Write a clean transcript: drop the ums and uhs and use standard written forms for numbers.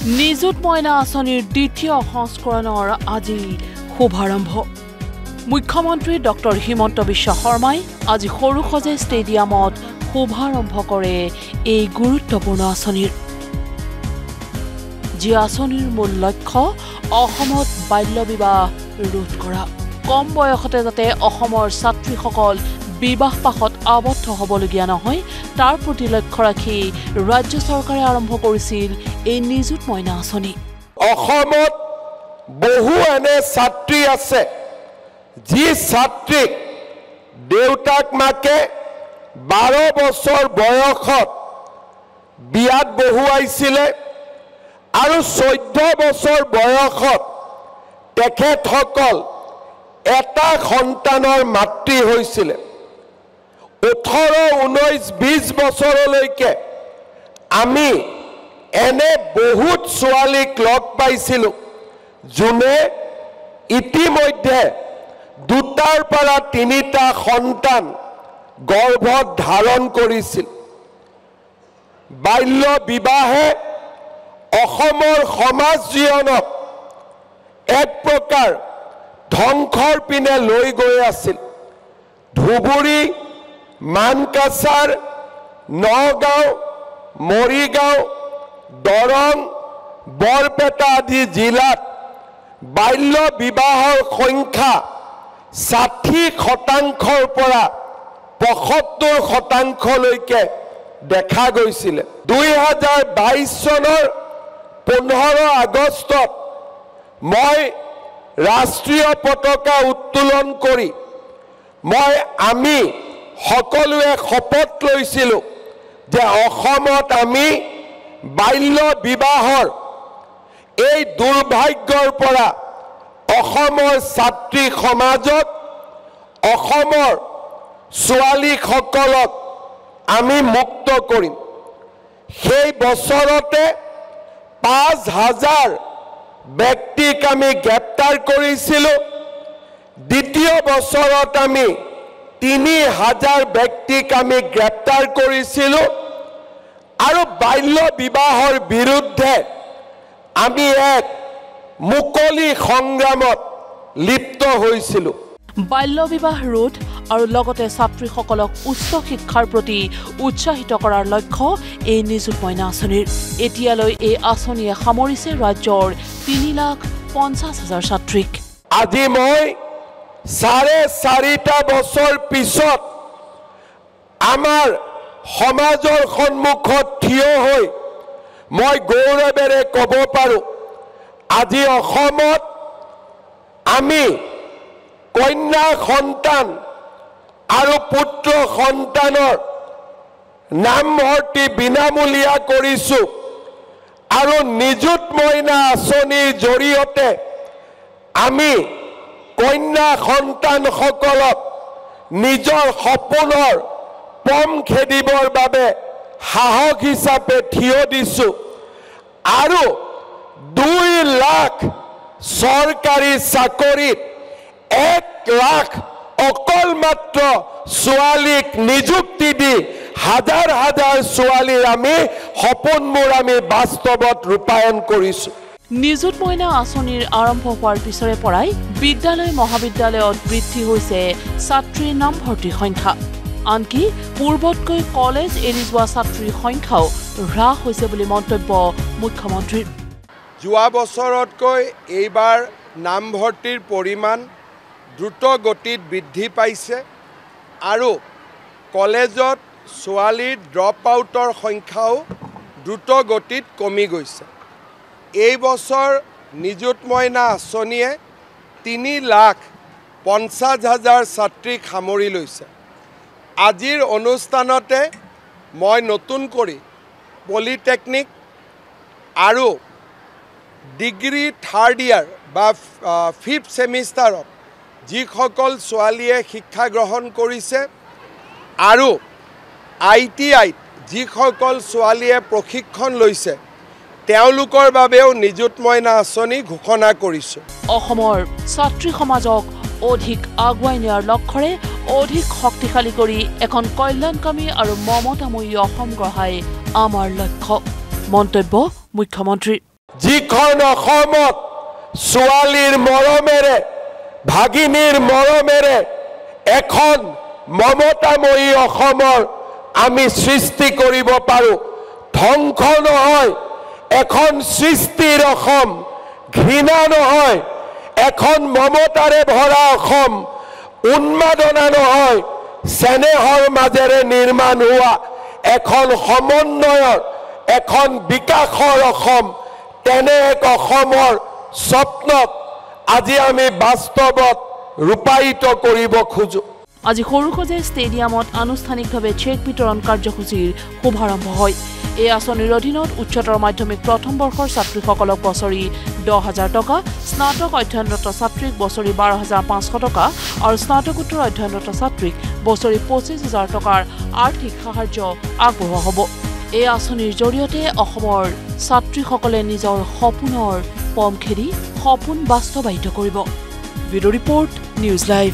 নিযুত মইনা আঁচনিৰ দ্বিতীয় সংস্কৰণৰ আজি শুভাৰম্ভ। মুখ্যমন্ত্ৰী ডক্টৰ হিমন্ত বিশ্ব শৰ্মাই আজি সৰুসজে ষ্টেডিয়ামত শুভাৰম্ভ কৰে এই গুৰুত্বপূৰ্ণ আঁচনিৰ। যি আঁচনিৰ মূল লক্ষ্য অসমত বাল্য বিবাহ ৰোধ কৰা। কম বয়সতে যাতে অসমৰ ছাত্ৰীসকল বিবাহ পাশত আবদ্ধ হ'বলগীয়া নহয় তাৰ প্ৰতি লক্ষ্য ৰাখি ৰাজ্য চৰকাৰে আৰম্ভ কৰিছিল এই নিযুত মইনা আঁচনি। অসমত বহু এনে ছাত্ৰী আছে যি ছাত্ৰীক দেউতাক মাকে 12 বছৰ বয়সত বিয়াত বহুৱাইছিলে আৰু 14 বছৰ বয়সত তেখেতসকল এটা সন্তানৰ মাতৃ হৈছিলে। 18, 19, 20 বছৰলৈকে আমি এনে বহুত ছোৱালীক লগ পাইছিলোঁ যোনে ইতিমধ্যে 2টাৰ পৰা 3টা সন্তান গৰ্ভত ধাৰণ কৰিছিল। বাল্য বিবাহে অসমৰ সমাজ জীৱনক এক প্ৰকাৰ ধ্বংসৰ পিনে লৈ গৈ আছিল। ধুবুৰী, মানকাছাৰ, নগাঁও, মৰিগাঁও, দৰং, বৰপেটা আদি জিলাত বাল্য বিবাহৰ সংখ্যা 60% পৰা 75%লৈকে দেখা গৈছিল। 2022 চনৰ 15 আগষ্টত মই ৰাষ্ট্ৰীয় পতাকা উত্তোলন কৰি আমি সকলোৱে শপত লৈছিলোঁ যে অসমত আমি বাল্য বিবাহৰ এই দুৰ্ভাগ্যৰ পৰা অসমৰ ছাত্ৰী সমাজক অসমৰ ছোৱালীসকলক আমি মুক্ত কৰিম। সেই বছৰতে 5000 ব্যক্তিক আমি গ্ৰেপ্তাৰ কৰিছিলোঁ। দ্বিতীয় বছৰত আমি 3000 ব্যক্তিক আমি গ্ৰেপ্তাৰ কৰিছিলোঁ আৰু বাল্য বিবাহৰ বিৰুদ্ধে আমি এক মুকলি সংগ্ৰামত লিপ্ত হৈছিলোঁ। বাল্য বিবাহ ৰোধ আৰু লগতে ছাত্ৰীসকলক উচ্চ শিক্ষাৰ প্ৰতি উৎসাহিত কৰাৰ লক্ষ্য এই নিযুত মইনা আঁচনিৰ। এতিয়ালৈ এই আঁচনিয়ে সামৰিছে ৰাজ্যৰ 3,50,000 ছাত্ৰীক। আজি মই 4.5 বছৰ পিছত আমাৰ সমাজৰ সন্মুখত থিয় হৈ মই গৌৰৱেৰে ক'ব পাৰোঁ আজি অসমত আমি কন্যা সন্তান আৰু পুত্ৰ সন্তানৰ নামভৰ্তি বিনামূলীয়া কৰিছোঁ আৰু নিযুত মইনা আঁচনিৰ জৰিয়তে আমি কন্যা সন্তানসকলক নিজৰ সপোনৰ পম খেদিবৰ বাবে সাহস হিচাপে থিয় দিছোঁ আৰু 2 লাখ চৰকাৰী চাকৰিত 1 লাখ অকল মাত্ৰ ছোৱালীক নিযুক্তি দি হাজাৰ হাজাৰ ছোৱালীৰ আমি সপোনবোৰ আমি বাস্তৱত ৰূপায়ণ কৰিছোঁ। নিযুত মইনা আঁচনিৰ আৰম্ভ হোৱাৰ পিছৰে পৰাই বিদ্যালয় মহাবিদ্যালয়ত বৃদ্ধি হৈছে ছাত্ৰীৰ নামভৰ্তিৰ সংখ্যা। আনকি পূৰ্বতকৈ কলেজ এৰি যোৱা ছাত্ৰীৰ সংখ্যাও হ্ৰাস হৈছে বুলি মন্তব্য মুখ্যমন্ত্ৰীৰ। যোৱা বছৰতকৈ এইবাৰ নামভৰ্তিৰ পৰিমাণ দ্ৰুত গতিত বৃদ্ধি পাইছে আৰু কলেজত ছোৱালীৰ ড্ৰপ আউটৰ সংখ্যাও দ্ৰুত গতিত কমি গৈছে। এই বছৰ নিযুত মইনা আঁচনিয়ে 3,50,000 ছাত্ৰীক সামৰি লৈছে। আজিৰ অনুষ্ঠানতে মই নতুন কৰি পলিটেকনিক আৰু ডিগ্ৰী 3rd ইয়াৰ বা 5th ছেমিষ্টাৰত যিসকল ছোৱালীয়ে শিক্ষা গ্ৰহণ কৰিছে আৰু ITIত যিসকল ছোৱালীয়ে প্ৰশিক্ষণ লৈছে তেওঁলোকৰ বাবেও নিযুত মইনা আঁচনি ঘোষণা কৰিছোঁ। অসমৰ ছাত্ৰী সমাজক অধিক আগুৱাই নিয়াৰ লক্ষ্যৰে অধিক শক্তিশালী কৰি এখন কল্যাণকামী আৰু মমতাময়ী অসম গঢ়াই আমাৰ লক্ষ্য। মন্তব্য মুখ্যমন্ত্ৰীৰ। যিখন অসমত ছোৱালীৰ মৰমেৰে ভাগিনীৰ মৰমেৰে এখন মমতাময়ী অসমৰ আমি সৃষ্টি কৰিব পাৰোঁ ধ্বংস নহয় এখন সৃষ্টিৰ অসম ঘৃণা নহয় এখন মমতাৰে ভৰা অসম উন্মাদনা নহয় স্নেহৰ মাজেৰে নিৰ্মাণ হোৱা এখন সমন্বয়ৰ এখন বিকাশৰ অসম তেনে এক অসমৰ স্বপ্নক আজি আমি বাস্তৱত ৰূপায়িত কৰিব খোজো আজি সৰুসজাই ষ্টেডিয়ামত আনুষ্ঠানিকভাৱে চেক বিতৰণ কাৰ্যসূচীৰ শুভাৰম্ভ হয় এই আঁচনিৰ অধীনত উচ্চতৰ মাধ্যমিক প্ৰথম বৰ্ষৰ ছাত্ৰীসকলক বছৰি 10,000 টকা স্নাতক অধ্যয়নৰত ছাত্ৰীক বছৰি 12,500 টকা আৰু স্নাতকোত্তৰ অধ্যয়নৰত ছাত্ৰীক বছৰি 25,000 টকাৰ আৰ্থিক সাহায্য আগবঢ়োৱা হ'ব এই আঁচনিৰ জৰিয়তে অসমৰ ছাত্ৰীসকলে নিজৰ সপোনৰ পম খেদি সপোন বাস্তৱায়িত কৰিব ভিডিঅ' ৰিপৰ্ট নিউজ লাইভ